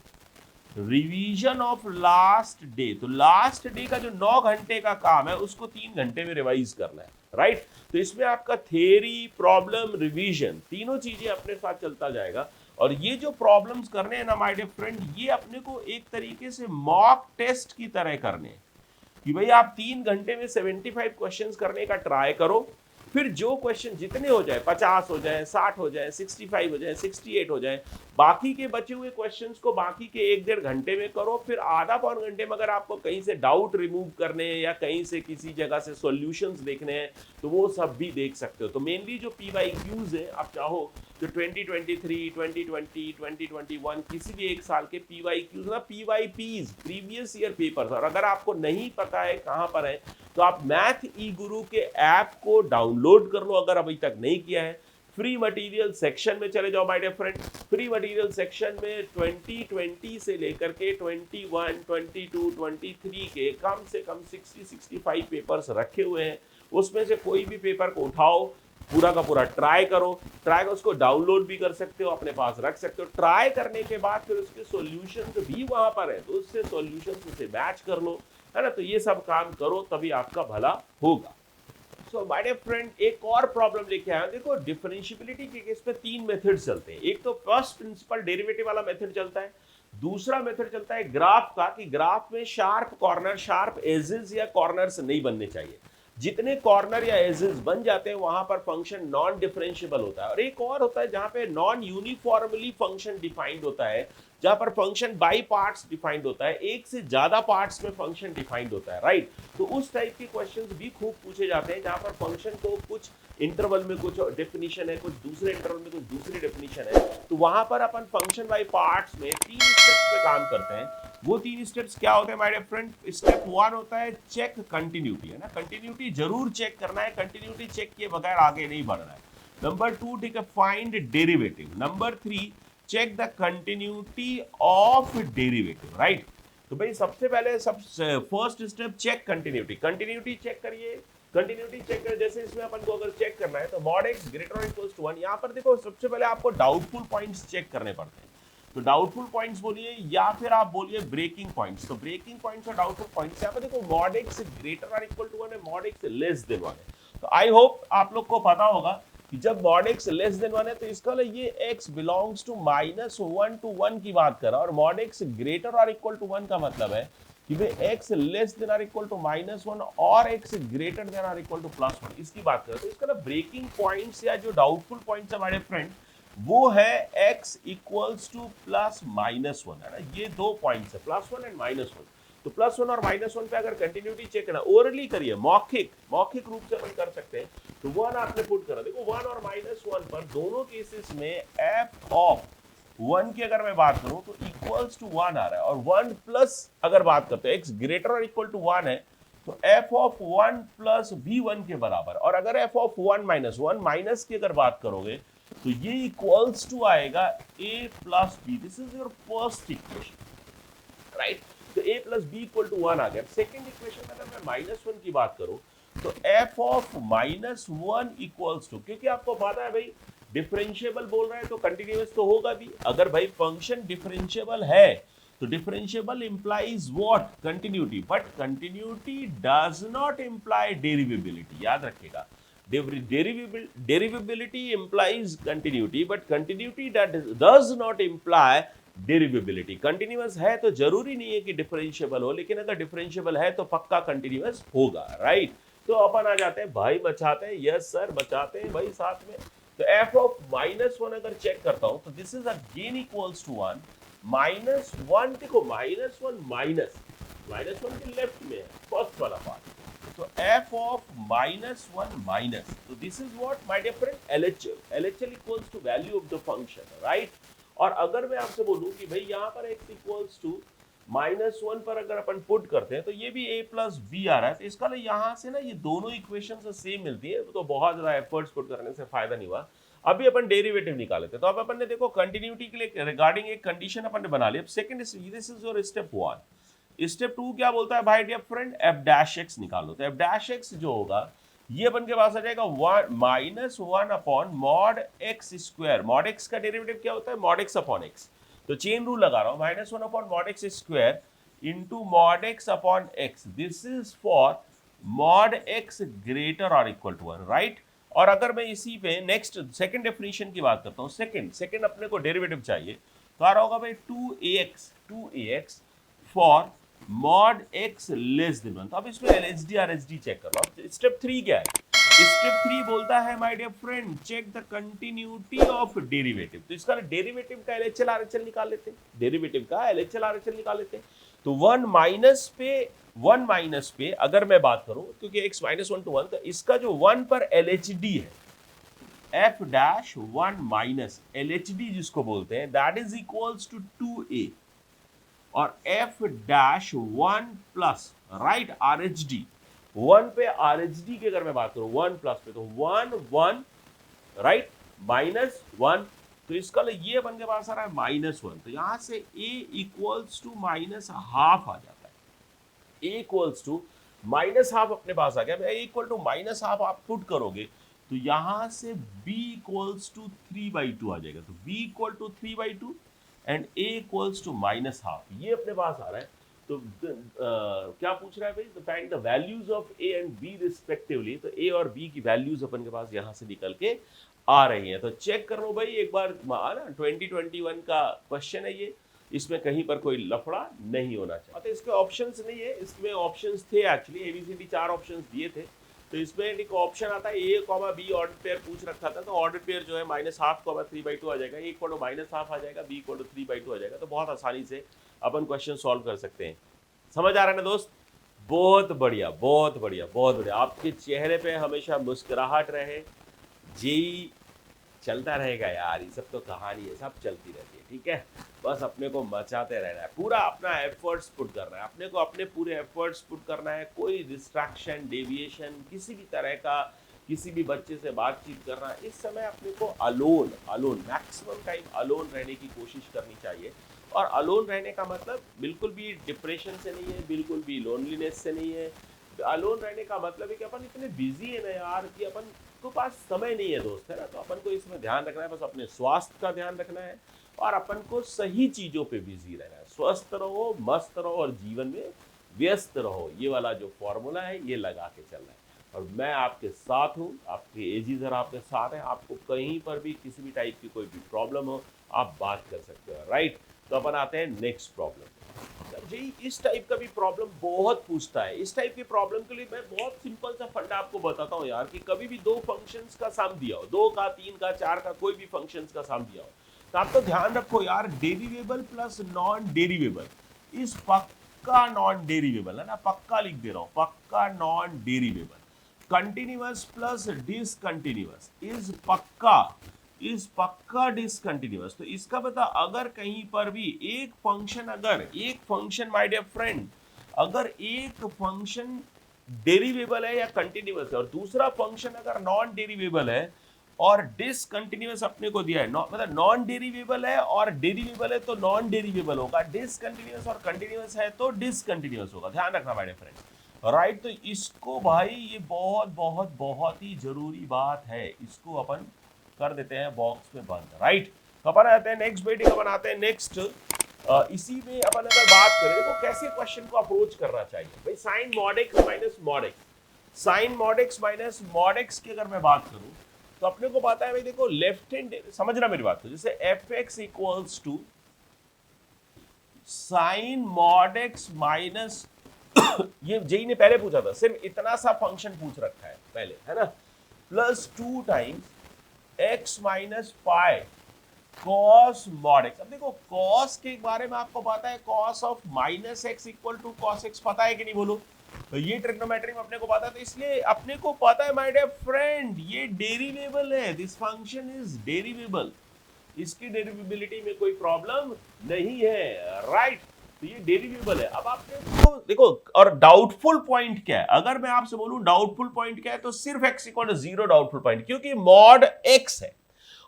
revision of last day. तो लास्ट डे का जो 9 घंटे का काम है उसको 3 घंटे में रिवाइज करना है, राइट। तो इसमें आपका थ्योरी, प्रॉब्लम, रिवीजन, तीनों चीजें अपने साथ चलता जाएगा। और ये जो प्रॉब्लम्स करने हैं ना माय डियर फ्रेंड, ये अपने को एक तरीके से मॉक टेस्ट की तरह करने हैं कि भाई आप 3 घंटे में 75 क्वेश्चंस करने का ट्राई करो, फिर जो क्वेश्चन जितने हो जाए, 50 हो जाए, 60 हो जाए, 65 हो जाए, 68 हो जाए, बाकी के बचे हुए क्वेश्चंस को बाकी के 1 डेढ़ घंटे में करो। फिर आधा पौन घंटे में अगर आपको कहीं से डाउट रिमूव करने हैं या कहीं से किसी जगह से सॉल्यूशंस देखने हैं तो वो सब भी देख सकते हो। तो मेनली जो PYQs है, आप चाहो तो 2023, 2020, 2021 किसी भी एक साल के PYQs ना, PYPs, प्रीवियस ईयर पेपर्स। और अगर आपको नहीं पता है कहां पर है तो आप मैथ ई गुरु के ऐप को डाउनलोड कर लो अगर अभी तक नहीं किया है। फ्री मटेरियल सेक्शन में चले जाओ my dear friend. Free material section में 2020 से लेकर के 21, 22, 23 के कम से कम 60-65 पेपर्स रखे हुए हैं। उसमें से कोई भी पेपर को उठाओ, पूरा का पूरा ट्राई करो, उसको डाउनलोड भी कर सकते हो, अपने पास रख सकते हो। ट्राई करने के बाद फिर उसके सॉल्यूशंस भी वहां पर है, तो उससे सॉल्यूशंस से मैच कर लो, है ना। तो ये सब काम करो तभी आपका भला होगा। सो माय डियर फ्रेंड, एक और प्रॉब्लम लेके आया। देखो डिफरेंशिएबिलिटी के केस पे 3 मेथड चलते हैं। एक तो फर्स्ट प्रिंसिपल डेरिवेटिव वाला मेथड चलता है, दूसरा मेथड चलता है ग्राफ का, कि ग्राफ में शार्प कॉर्नर, शार्प एजेस या कॉर्नर्स नहीं बनने चाहिए। जितने कॉर्नर या एजेस बन जाते हैं वहां पर फंक्शन नॉन डिफरेंशिएबल होता है। और एक और होता है जहां पे नॉन यूनिफॉर्मली फंक्शन डिफाइंड होता है, जहां पर फंक्शन बाई पार्ट्स डिफाइंड होता है, एक से ज्यादा पार्ट्स में फंक्शन डिफाइंड होता है, राइट। तो उस टाइप के क्वेश्चंस भी खूब पूछे जाते हैं जहां पर फंक्शन को कुछ इंटरवल में कुछ डेफिनेशन है, कुछ दूसरे इंटरवल में कुछ दूसरी डेफिनेशन है। तो वहां पर अपन फंक्शन बाई पार्ट्स में 3 स्टेप्स पे काम करते हैं। वो 3 स्टेप्स क्या होते हैं माय डियर फ्रेंड? स्टेप 1 होता है चेक कंटिन्यूटी, है ना। कंटिन्यूटी जरूर चेक करना है, कंटिन्यूटी चेक किए बगैर आगे नहीं बढ़ना है। नंबर 2, ठीक है, find derivative. Number 3, check the continuity of derivative, right. तो भाई सबसे पहले first step check continuity. Continuity check करिए, कंटिन्यूटी चेक करें। जैसे इसमें अपन को अगर चेक करना है तो मॉड x ग्रेटर और इक्वल्स टू 1, यहाँ पर देखो सबसे पहले आपको डाउटफुल पॉइंट्स चेक करने पड़ते हैं। तो डाउटफुल पॉइंट्स बोलिए या फिर आप बोलिए ब्रेकिंग पॉइंट्स। तो ब्रेकिंग पॉइंट्स और डाउटफुल पॉइंट्स, यहाँ पर देखो मॉड x ग्रेटर और इक्वल टू 1 है, मॉड x लेस देन 1 है। तो आई होप आप लोग को पता होगा कि जब मॉड x लेस देन 1 है तो इसका ये x बिलोंग्स टू -1 to 1 की बात कर रहा है, और मॉड x ग्रेटर और इक्वल टू 1 का मतलब है कि भाई x लेस देन और इक्वल टू -1 और x ग्रेटर देन और इक्वल टू +1, इसकी बात कर रहे हैं। तो इसका ना ब्रेकिंग पॉइंट्स या जो डाउटफुल पॉइंट्स है हमारे फ्रेंड, वो है x इक्वल्स टू +-1, है ना। ये 2 पॉइंट्स है, +1 एंड -1। तो +1 और -1 पे अगर कंटिन्यूटी चेक करना, ओरली करिए, मौखिक रूप से अपन कर सकते हैं। तो 1 आपने पुट करा, देखो 1 और -1 पर दोनों केसेस में f ऑफ 1 की अगर मैं बात करूं तो इक्वल्स टू 1 आ रहा है, और 1 प्लस अगर बात करते हैं x ग्रेटर और इक्वल टू 1 है तो f ऑफ 1 प्लस भी 1 के बराबर। और अगर f ऑफ 1 माइनस की अगर बात करोगे तो ये इक्वल्स टू आएगा a plus b. This is your first equation, right. तो a plus b equal to 1 आ गया। सेकेंड इक्वेशन में अगर मैं -1 की बात करूं तो f ऑफ -1 इक्वल्स टू, क्योंकि आपको पता है भाई डिफरेंशिएबल बोल रहा है तो कंटिन्यूअस तो होगा भी। अगर भाई फंक्शन डिफरेंशिएबल है तो differentiable implies what? Continuity. But continuity does not imply derivability, याद रखिएगा। Derivability implies continuity, but continuity does not imply derivability. Continuous है तो जरूरी नहीं है कि डिफरेंशिएबल हो, लेकिन अगर डिफरेंशिएबल है तो पक्का कंटिन्यूअस होगा, राइट। तो अपन आ जाते हैं भाई, बचाते हैं, यस सर बचाते हैं भाई साथ में। तो f ऑफ -1 अगर चेक करता हूं तो this is again equals to 1 -1। देखो -1 के लेफ्ट में है फर्स्ट वाला पार्ट। तो f ऑफ -1 तो this is what my dear friend? LHL equals to value of the function, right. और अगर मैं आपसे बोलूं कि भाई यहाँ पर x इक्वल्स टू -1 पर अगर अपन पुट करते हैं तो ये भी a प्लस बी आ रहा है, तो इसका यहाँ से ना ये दोनों इक्वेशन से सेम मिलती है, तो बहुत ज्यादा एफर्ट्स पुट करने से फायदा नहीं हुआ। अभी अपन डेरिवेटिव निकाले थे, तो अब अपन ने देखो कंटिन्यूटी के लिए रिगार्डिंग एक कंडीशन अपन ने बना ली। अब second this is your step 1। Step 2 क्या बोलता है भाई dear friend, f dash x निकालो। तो एफ डैश एक्स जो होगा ये अपन के पास आ जाएगा -1 upon mod x square. Mod x का डेरिवेटिव क्या होता है, मॉड एक्स अपॉन एक्स। तो चेन रूल लगा रहा हूं, -1 upon mod x square into mod x upon x. This is for mod x greater और इक्वल टू 1, राइट। और अगर मैं इसी पे नेक्स्ट सेकंड डेफिनेशन की बात करता हूँ, सेकंड अपने को डेरिवेटिव चाहिए, तो आ रहा होगा भाई 2ax for mod x less than 1। तो अब इसमें LHD RHD चेक कर लो। स्टेप 3 क्या है, स्टेप 3 बोलता है my dear friend check the continuity of derivative. तो इसका डेरिवेटिव का LHL RHL निकाल लेते हैं, डेरिवेटिव का LHL RHL निकाल लेते हैं। तो 1 माइनस पे अगर मैं बात करूं, क्योंकि x -1 to 1, तो इसका जो 1 पर LHD है, f डैश 1 माइनस LHD जिसको बोलते हैं, that is equals to 2a, और f dash 1 plus right RHD 1 पे RHD की अगर मैं बात करूं 1 प्लस पे, तो 1 राइट -1, तो इसका ये अपन के पास आ रहा है -1। तो यहां से a इक्वल्स टू -1/2 आ जाता है, a इक्वल्स टू -1/2 अपने पास आ गया। a इक्वल टू -1/2 आप पुट करोगे तो यहां से b इक्वल्स टू 3/2 आ जाएगा। तो b equal to 3/2 and a equals to -1/2, ये अपने पास आ रहा है। तो क्या पूछ रहा है भाई, find the values of a and b respectively. तो a और b की वैल्यूज अपन के पास यहां से निकल के आ रही है। तो चेक कर लो भाई एक बार ना, 2021 का क्वेश्चन है ये, इसमें कहीं पर कोई लफड़ा नहीं होना चाहिए। तो इसके ऑप्शंस नहीं है, इसमें ऑप्शंस थे एक्चुअली ABCD 4 ऑप्शंस दिए थे। तो इसमें एक ऑप्शन आता है a, b ऑर्डर पेयर पूछ रखा था, तो ऑर्डर पेयर जो है -1/2, 3/2 आ जाएगा, a इक्वल टू -1/2 आ जाएगा, b इक्वल टू 3/2 आ जाएगा। तो बहुत आसानी से अपन क्वेश्चन सॉल्व कर सकते हैं। समझ आ रहा है ना दोस्त? बहुत बढ़िया, बहुत बढ़िया, बहुत बढ़िया। आपके चेहरे पे हमेशा मुस्कुराहट रहे, जेई चलता रहेगा यार, ये सब तो कहानी है, सब चलती रहती है, ठीक है। बस अपने को मचाते रहना है, पूरा अपना एफर्ट्स पुट करना है, अपने को अपने पूरे एफर्ट्स पुट करना है। कोई डिस्ट्रैक्शन, डेविएशन किसी भी तरह का, किसी भी बच्चे से बातचीत करना, इस समय अपने को अलोन मैक्सिमम टाइम अलोन रहने की कोशिश करनी चाहिए। और अलोन रहने का मतलब बिल्कुल भी डिप्रेशन से नहीं है, बिल्कुल भी लोनलीनेस से नहीं है। अलोन रहने का मतलब है कि अपन इतने बिजी है ना यार, कि अपन को पास समय नहीं है दोस्त, है ना। तो अपन को इसमें ध्यान रखना है, बस अपने स्वास्थ्य का ध्यान रखना है और अपन को सही चीजों पे बिजी रहना है। स्वस्थ रहो, मस्त रहो और जीवन में व्यस्त रहो, ये वाला जो फॉर्मूला है ये लगा के चलना है। और मैं आपके साथ हूँ, आपके एजी सर आपके साथ हैं। आपको कहीं पर भी किसी भी टाइप की कोई भी प्रॉब्लम हो, आप बात कर सकते हो, राइट। तो अपन आते हैं नेक्स्ट प्रॉब्लम। जी इस टाइप का भी प्रॉब्लम बहुत पूछता है। इस टाइप की प्रॉब्लम के लिए मैं बहुत सिंपल सा फंडा आपको बताता हूँ यार, कि कभी भी 2 फंक्शंस का सम दिया हो, 2 का, 3 का, 4 का, कोई भी फंक्शंस का सम दिया हो, तो आप तो ध्यान रखो यार, डेरिवेबल प्लस नॉन डेरिवेबल इस पक्का नॉन डेरिवेबल है ना, पक्का लिख दे रहा हूँ, पक्का non derivable. Continuous plus discontinuous is पक्का डिसकंटिन्यूअस। तो इसका पता, अगर कहीं पर भी एक फंक्शन माय डियर फ्रेंड, अगर एक फंक्शन डेरिवेबल है या कंटिन्यूअस है और दूसरा फंक्शन अगर नॉन डेरिवेबल है और डिसकंटिन्यूअस अपने को दिया है, मतलब नॉन डेरिवेबल है और डेरिवेबल है तो नॉन डेरिवेबल होगा, डिसकंटिन्यूअस और कंटिन्यूअस है तो डिसकंटिन्यूअस होगा। ध्यान रखना माय डियर फ्रेंड, राइट। तो इसको भाई ये बहुत बहुत बहुत ही जरूरी बात है, इसको अपन कर देते हैं बॉक्स में बंद, राइट। तो अपन आते हैं नेक्स्ट बेटिंग, अपन आते हैं नेक्स्ट। इसी में अपन अगर बात करें तो कैसे क्वेश्चन को अप्रोच करना चाहिए भाई, sine mod x minus mod x, sine mod x minus mod x की अगर मैं बात करूं तो अपने को पता है भाई, देखो लेफ्ट हैंड, समझना मेरी बात को, जैसे f x equals to sine mod x minus ये जेई ने पहले पूछा था, सिर्फ इतना सा फंक्शन पूछ रखा है पहले, है ना, plus 2 times x minus pi cos mod x. अब देखो कॉस के बारे में आपको पता है, cos of minus x equal to cos x, पता है कि नहीं बोलो? तो ये ट्रिग्नोमेट्री में अपने को पता है, तो इसलिए अपने को पता है माय डियर फ्रेंड ये डेरिवेबल है, दिस फंक्शन इज डेरिवेबल, इसकी डेरिवेबिलिटी में कोई प्रॉब्लम नहीं है, राइट। तो ये डेरिवेबल है। अब आपने तो देखो, और डाउटफुल पॉइंट क्या है, अगर मैं आपसे बोलूं डाउटफुल पॉइंट क्या है, तो सिर्फ x equal to 0 doubtful point, क्योंकि मॉड x है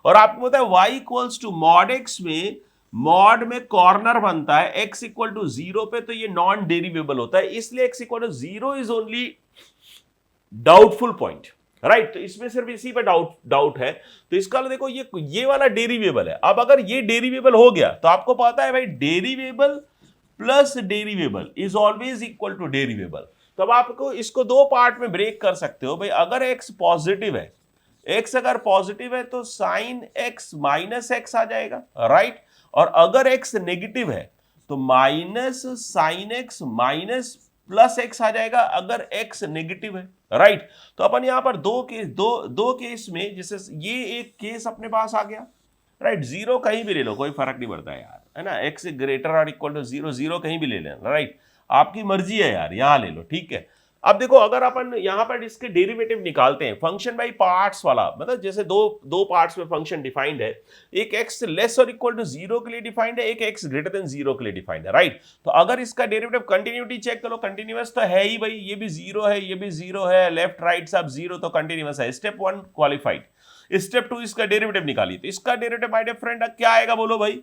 और आपको पता है y equals to mod x में मॉड में कॉर्नर बनता है x इक्वल टू 0 पे, तो ये नॉन डेरिवेबल होता है, इसलिए x equal to 0 is only doubtful point, right. तो इसमें सिर्फ इसी पे डाउट है। तो इसका देखो ये वाला डेरिवेबल है। अब अगर ये डेरिवेबल हो गया तो आपको पता है भाई derivable plus derivable is always equal to derivable. तो अब आपको इसको दो पार्ट में ब्रेक कर सकते हो भाई। अगर x पॉजिटिव है, x अगर पॉजिटिव है तो साइन x माइनस एक्स आ जाएगा, राइट। और अगर x नेगेटिव है तो minus sine x minus plus x आ जाएगा अगर x नेगेटिव है, राइट। तो अपन यहां पर दो केस में, जैसे ये एक केस अपने पास आ गया, राइट। जीरो कहीं भी ले लो, कोई फर्क नहीं पड़ता यार, है ना। x ग्रेटर और इक्वल टू 0, 0 कहीं भी ले लेना, राइट। आपकी मर्जी है यार, यहां ले लो, ठीक है। अब देखो, अगर अपन यहां पर इसके डेरिवेटिव निकालते हैं, फंक्शन बाई पार्ट्स वाला, मतलब जैसे दो पार्ट्स में फंक्शन डिफाइंड है, एक x लेस और इक्वल टू 0 के लिए डिफाइंड है, एक x ग्रेटर देन 0 के लिए डिफाइंड है, राइट। तो अगर इसका डेरिवेटिव कंटिन्यूटी चेक करो, कंटिन्यूअस तो है ही भाई, ये भी 0 है, ये भी 0 है, लेफ्ट राइट सब 0, तो कंटिन्यूअस है। Step 1 qualified. स्टेप 2 इसका डेरिवेटिव निकालिए, तो इसका डेरिवेटिव माय डियर फ्रेंड क्या आएगा बोलो भाई,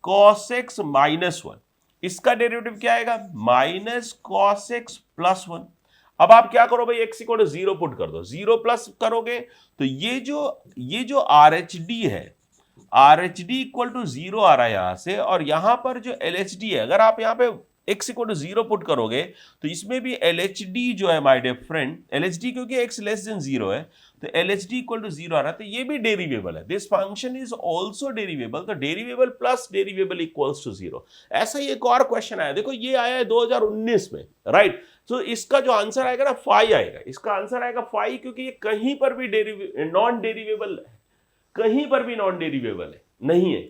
cos x माइनस 1। इसका डेरिवेटिव क्या आएगा, माइनस cos x प्लस 1। अब आप क्या करो भाई, x इक्वल टू 0 पुट कर दो, 0 प्लस करोगे तो ये जो RHD है, RHD इक्वल टू 0 आ रहा है यहां से, और यहां पर जो LHD है, अगर आप यहां पे x इक्वल टू 0 पुट करोगे तो इसमें भी LHD जो है माय डियर फ्रेंड, LHD क्योंकि x लेस देन 0 है तो LHD इक्वल टू 0 आ रहा है, तो ये भी डेरिवेबल है। दिस फंक्शन इज ऑल्सो डेरिवेबल, तो डेरिवेबल प्लस डेरिवेबल इक्वल्स टू 0। ऐसा ही एक और क्वेश्चन आया, देखो ये आया है 2019 में, राइट। तो इसका जो आंसर आएगा ना, फाई आएगा, इसका आंसर आएगा फाई, क्योंकि ये कहीं पर भी नॉन डेरिवेबल है, कहीं पर भी नॉन डेरिवेबल है नहीं है,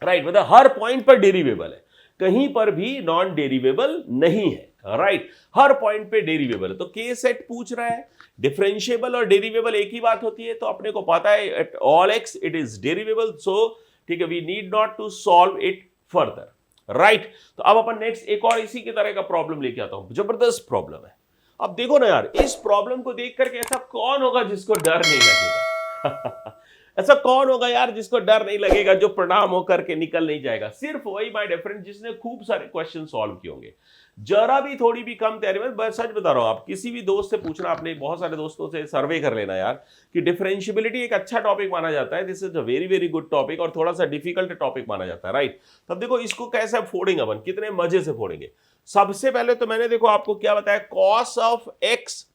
राइट। मतलब हर पॉइंट पर डेरिवेबल है, कहीं पर भी नॉन डेरिवेबल नहीं है, राइट। हर पॉइंट पे डेरिवेबल है। तो के सेट पूछ रहा है, डिफरेंशिएबल और डेरिवेबल एक ही बात होती है, तो अपने को पता है at all x it is derivable, so ठीक है, we need not to solve it further, right. तो अब अपन नेक्स्ट एक और इसी की तरह का प्रॉब्लम लेके आता हूं, जबरदस्त प्रॉब्लम है। अब देखो ना यार, इस प्रॉब्लम को देख करके ऐसा कौन होगा जिसको डर नहीं लगेगा ऐसा कौन होगा यार जिसको डर नहीं लगेगा, जो प्रणाम होकर के निकल नहीं जाएगा। सिर्फ वही माय डियर फ्रेंड जिसने खूब सारे क्वेश्चन सॉल्व किए होंगे, जरा भी थोड़ी भी कम तैयारी में। मैं सच बता रहा हूं, आप किसी भी दोस्त से पूछना, आपने बहुत सारे दोस्तों से सर्वे कर लेना यार, कि डिफरेंशियबिलिटी एक अच्छा टॉपिक माना जाता है, this is a very very good topic, और थोड़ा सा डिफिकल्ट टॉपिक माना जाता है, राइट। तब देखो इसको कैसे फोड़ेंगे अपन, कितने मजे से फोड़ेंगे। सबसे पहले तो मैंने देखो आपको क्या बताया, कॉस ऑफ एक्स,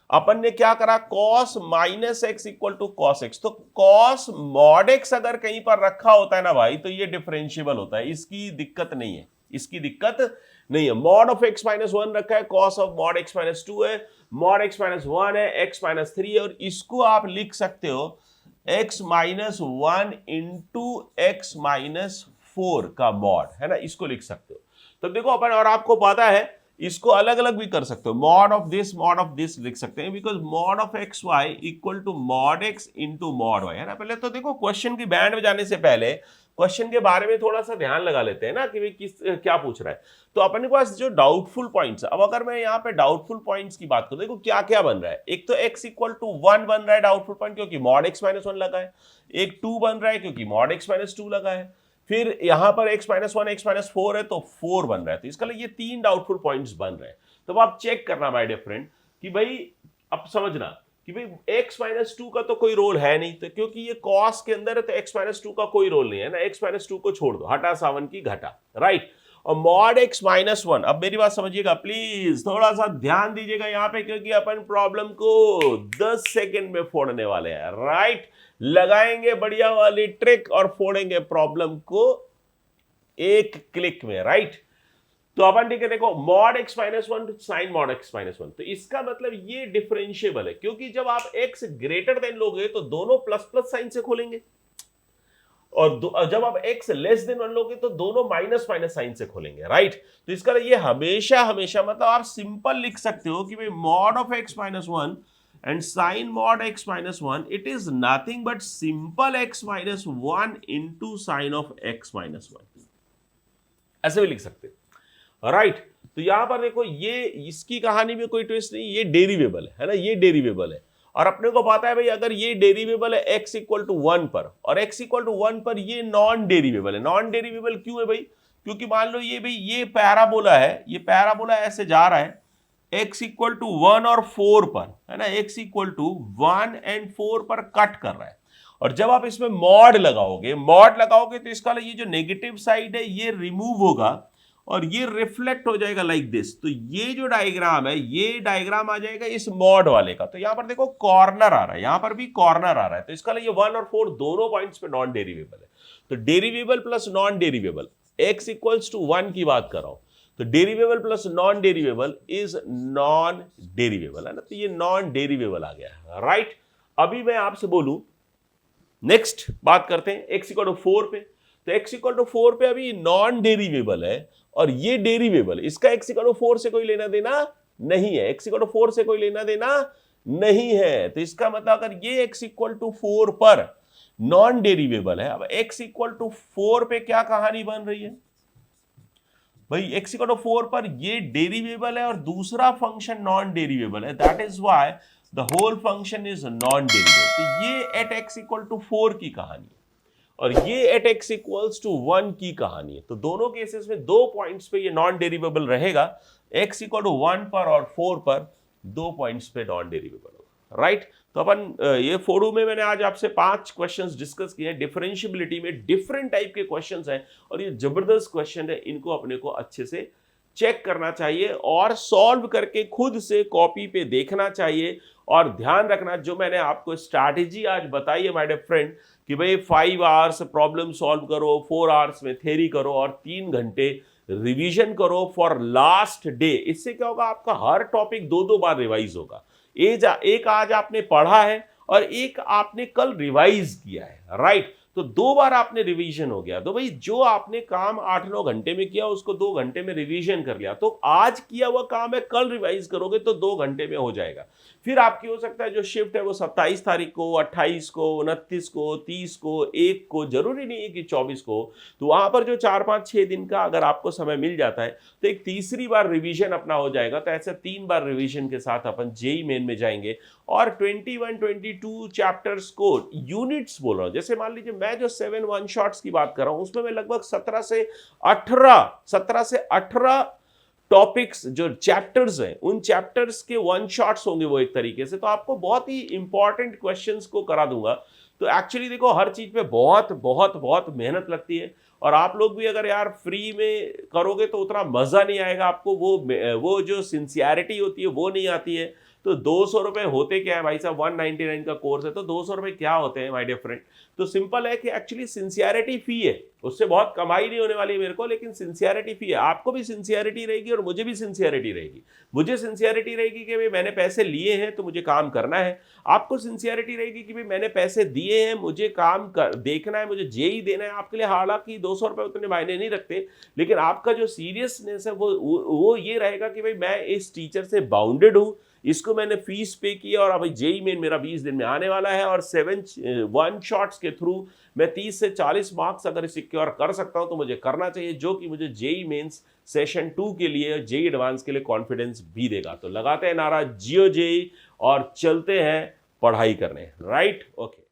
अपन ने क्या करा, cos minus x equal to cos x. तो कॉस मॉड एक्स अगर कहीं पर रखा होता है ना भाई, तो ये डिफरेंशिएबल होता है, इसकी दिक्कत नहीं है, इसकी दिक्कत नहीं है। मॉड ऑफ एक्स माइनस 1 रखा है, cos of mod x minus 2 है, मॉड एक्स माइनस 1 है, एक्स माइनस 3 है, और इसको आप लिख सकते हो x minus 1 into x minus 4 का मॉड, है ना, इसको लिख सकते हो। तो देखो अपन, और आपको पता है इसको अलग अलग भी कर सकते हो, मॉड ऑफ दिस लिख सकते हैं, because mod of x y equal to mod x into mod y, है ना। पहले तो देखो क्वेश्चन की बैंड में जाने से पहले क्वेश्चन के बारे में थोड़ा सा ध्यान लगा लेते हैं ना, कि किस क्या पूछ रहा है। तो अपने पास जो डाउटफुल पॉइंट्स, अब अगर मैं यहाँ पे डाउटफुल पॉइंट्स की बात करूं, देखो क्या क्या बन रहा है। एक तो x इक्वल टू 1 बन रहा है डाउटफुल पॉइंट, क्योंकि मॉड x माइनस 1 लगा है। एक 2 बन रहा है क्योंकि मॉड x माइनस 2 लगा है। फिर यहां पर x माइनस 1 x माइनस 4 है, तो 4 बन रहा है। तो इसका लिए ये 3 डाउटफुल पॉइंट्स बन रहे हैं। तो आप चेक करना माय डियर फ्रेंड कि भाई, अब समझना कि भाई x माइनस 2 का तो कोई रोल है नहीं, तो क्योंकि ये cos के अंदर है, तो x माइनस 2 का कोई रोल नहीं है ना, x माइनस 2 को छोड़ दो, हटा सावन की घटा, राइट। और मॉड x माइनस 1, अब मेरी बात समझिएगा प्लीज, थोड़ा सा ध्यान दीजिएगा यहाँ पे, क्योंकि अपन प्रॉब्लम को 10 सेकेंड में फोड़ने वाले हैं, राइट। लगाएंगे बढ़िया वाली ट्रिक और फोड़ेंगे प्रॉब्लम को एक क्लिक में, राइट। तो अपन ठीक है, देखो mod x minus 1 sine mod x minus 1, तो इसका मतलब ये डिफरेंशिएबल है, क्योंकि जब आप x ग्रेटर देन लोगे तो दोनों प्लस प्लस साइन से खोलेंगे, और जब आप x लेस देन 1 लोगे तो दोनों माइनस माइनस साइन से खोलेंगे, राइट। तो इसका ये हमेशा हमेशा, मतलब आप सिंपल लिख सकते हो कि भाई mod of x minus 1 and sin mod x minus 1, it is nothing but simple x minus 1 into sin of x minus 1, ऐसे भी लिख सकते हैं। राइट। तो यहां पर देखो ये इसकी कहानी में कोई ट्विस्ट नहीं, ये डेरिवेबल है ना, ये डेरिवेबल है। और अपने को पता है भाई अगर ये डेरिवेबल है x इक्वल टू 1 पर और x इक्वल टू 1 पर ये नॉन डेरिवेबल है। नॉन डेरिवेबल क्यों है भाई? क्योंकि मान लो ये भाई ये पैराबोला है, ये पैराबोला ऐसे जा रहा है x इक्वल टू 1 और 4 पर, है ना, x इक्वल टू 1 एंड 4 पर कट कर रहा है। और जब आप इसमें मॉड लगाओगे तो इसका ये जो नेगेटिव साइड है ये रिमूव होगा और ये रिफ्लेक्ट हो जाएगा लाइक दिस। तो ये जो डायग्राम है ये डायग्राम आ जाएगा इस मॉड वाले का। तो यहां पर देखो कॉर्नर आ रहा है, यहां पर भी कॉर्नर आ रहा है, तो इसका ये 1 और 4 दोनों पॉइंट्स पे नॉन डेरिवेबल है। तो derivable plus non derivable, x equals to 1 की बात कर रहा हूं, तो derivable plus non derivable is non derivable, है ना, तो ये नॉन डेरिवेबल आ गया, राइट। अभी मैं आपसे बोलूं नेक्स्ट बात करते हैं x इक्वल टू 4 पे। तो x इक्वल टू 4 पे अभी नॉन डेरिवेबल है और ये डेरिवेबल, इसका x इक्वल टू 4 से कोई लेना देना नहीं है, x इक्वल टू 4 से कोई लेना देना नहीं है। तो इसका मतलब अगर ये x इक्वल टू 4 पर नॉन डेरिवेबल है, अब x इक्वल टू 4 पे क्या कहानी बन रही है भाई? x इक्वल टू 4 पर ये डेरिवेबल है और दूसरा फंक्शन नॉन डेरिवेबल है, that is why the whole function is non derivable. तो ये एट x इक्वल टू 4 की कहानी है और ये एट x इक्वल्स टू 1 की कहानी है। तो दोनों केसेस में 2 पॉइंट्स पे ये नॉन डेरिवेबल रहेगा, x इक्वल टू 1 पर और 4 पर 2 पॉइंट्स पे नॉन डेरिवेबल होगा, राइट। तो अपन ये फोड़ू में मैंने आज आपसे 5 क्वेश्चंस डिस्कस किए हैं। डिफरेंशिएबिलिटी में डिफरेंट टाइप के क्वेश्चंस हैं और ये जबरदस्त क्वेश्चन है, इनको अपने को अच्छे से चेक करना चाहिए और सॉल्व करके खुद से कॉपी पे देखना चाहिए। और ध्यान रखना जो मैंने आपको स्ट्रैटेजी आज बताई है माय डियर फ्रेंड कि भाई 5 आवर्स प्रॉब्लम सॉल्व करो, 4 आवर्स में थ्योरी करो और 3 घंटे रिवीजन करो फॉर लास्ट डे। इससे क्या होगा, आपका हर टॉपिक 2-2 बार रिवाइज होगा। एक आज आपने पढ़ा है और एक आपने कल रिवाइज किया है, राइट। तो 2 बार आपने रिवीजन हो गया। तो भाई जो आपने काम 8-9 घंटे में किया उसको 2 घंटे में रिवीजन कर लिया, तो आज किया हुआ काम है कल रिवाइज करोगे तो 2 घंटे में हो जाएगा। फिर आपकी हो सकता है जो शिफ्ट है वो 27 तारीख को, 28 को, 29 को, 30 को, 1 को, जरूरी नहीं है कि 24 को। तो वहां पर जो 4-5-6 दिन का अगर आपको समय मिल जाता है तो एक तीसरी बार रिवीजन अपना हो जाएगा। तो ऐसे 3 बार रिवीजन के साथ अपन जेई मेन में जाएंगे और 21-22 चैप्टर्स को यूनिट्स बोल रहा हूं। जैसे मान लीजिए मैं जो 7 वन शॉट्स की बात कर रहा हूं उसमें मैं लगभग 17 से 18 टॉपिक्स जो चैप्टर्स हैं उन चैप्टर्स के वन शॉट्स होंगे वो एक तरीके से। तो आपको बहुत ही इंपॉर्टेंट क्वेश्चंस को करा दूंगा। तो एक्चुअली देखो हर चीज पे बहुत बहुत बहुत मेहनत लगती है और आप लोग भी अगर यार फ्री में करोगे तो उतना मजा नहीं आएगा आपको, वो जो सिंसियरिटी होती है वो नहीं आती है। तो 200 रुपए होते क्या है भाई साहब, 199 का कोर्स है तो 200 रुपए क्या होते हैं माय डियर फ्रेंड? तो सिंपल है कि एक्चुअली सिंसियरिटी फी है, उससे बहुत कमाई नहीं होने वाली मेरे को, लेकिन सिंसियरिटी फी है। आपको भी सिंसियरिटी रहेगी और मुझे भी सिंसियरिटी रहेगी। मुझे सिंसियरिटी रहेगी कि भाई मैंने पैसे लिए हैं तो मुझे काम करना है। आपको सिंसियरिटी रहेगी कि भाई मैंने पैसे दिए हैं, मुझे काम देखना है, मुझे जेई देना है। आपके लिए हालांकि 200 रुपए उतने मायने नहीं रखते, लेकिन आपका जो सीरियसनेस है वो ये रहेगा कि भाई मैं इस टीचर से बाउंडेड हूँ, इसको मैंने फीस पे की और अभी जेई मेन मेरा 20 दिन में आने वाला है और 7 वन शॉट्स के थ्रू मैं 30 से 40 मार्क्स अगर सिक्योर कर सकता हूं तो मुझे करना चाहिए, जो कि मुझे जेई मेंस सेशन 2 के लिए, जेई एडवांस के लिए कॉन्फिडेंस भी देगा। तो लगाते हैं नारा जियो जेई और चलते हैं पढ़ाई करने, राइट। ओके।